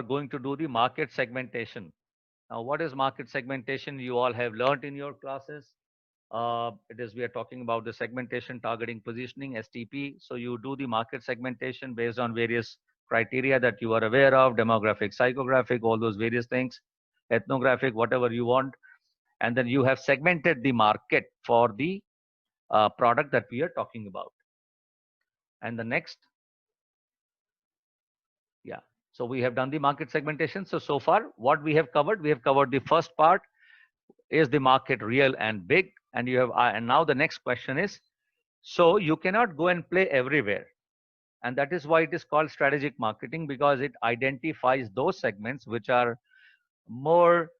going to do the market segmentation. Now, what is market segmentation? You all have learned in your classes. We are talking about the segmentation, targeting, positioning, STP. So you do the market segmentation based on various criteria that you are aware of, demographic, psychographic, all those various things, ethnographic, whatever you want. And then you have segmented the market for the product that we are talking about. And the next, yeah. So we have done the market segmentation. So far, what we have covered the first part. Is the market real and big? And you have, and now the next question is, so you cannot go and play everywhere. And that is why it is called strategic marketing, because it identifies those segments which are more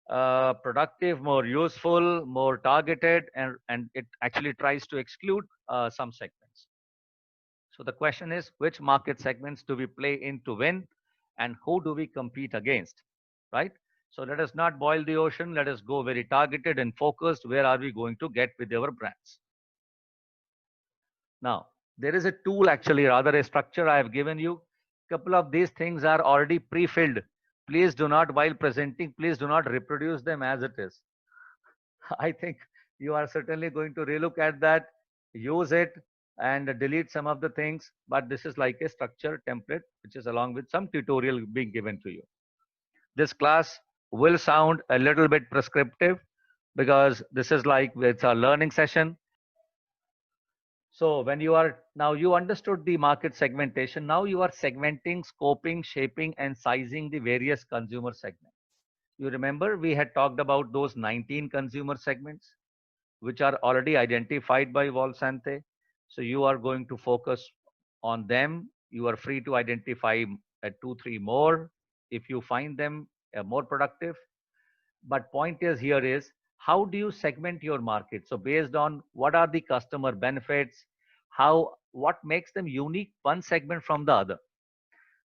productive, more useful, more targeted, and it actually tries to exclude some segments. So the question is, which market segments do we play in to win, and who do we compete against, right? So let us not boil the ocean. Let us go very targeted and focused. Where are we going to get with our brands? Now, there is a tool, actually, rather a structure I have given you. A couple of these things are already pre-filled. Please do not, while presenting, please do not reproduce them as it is. I think you are certainly going to relook at that, use it, and delete some of the things. But this is like a structure template, which is along with some tutorial being given to you. This class will sound a little bit prescriptive because this is like it's a learning session. So when you are now, you understood the market segmentation. Now you are segmenting, scoping, shaping, and sizing the various consumer segments. You remember we had talked about those 19 consumer segments, which are already identified by Volsanthe. So you are going to focus on them. You are free to identify 2, 3 more if you find them more productive. But point is here is, how do you segment your market? So based on what are the customer benefits, what makes them unique, one segment from the other.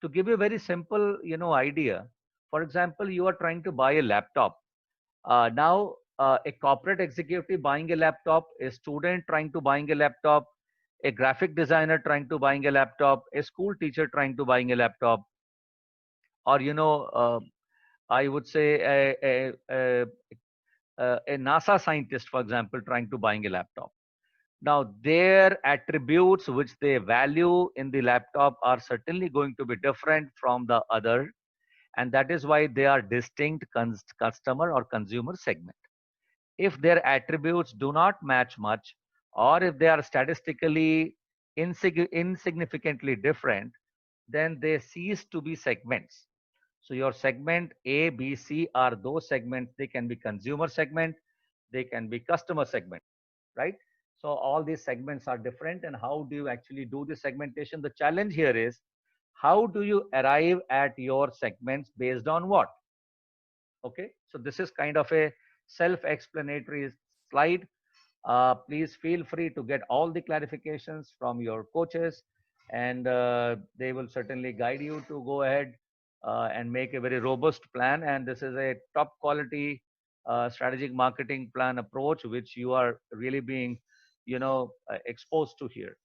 To give you a very simple, idea, for example, you are trying to buy a laptop. Now, a corporate executive buying a laptop, a student trying to buying a laptop, a graphic designer trying to buying a laptop, a school teacher trying to buying a laptop, or I would say a NASA scientist, for example, trying to buying a laptop. Now, their attributes which they value in the laptop are certainly going to be different from the other, and that is why they are distinct customer or consumer segment. If their attributes do not match much, or if they are statistically insignificantly different, then they cease to be segments. So your segment A, B, C are those segments. They can be consumer segment, they can be customer segment, right? So all these segments are different. And how do you actually do the segmentation? The challenge here is, how do you arrive at your segments based on what? Okay, so this is kind of a self-explanatory slide. Please feel free to get all the clarifications from your coaches, and they will certainly guide you to go ahead and make a very robust plan. And this is a top quality strategic marketing plan approach, which you are really being, exposed to here.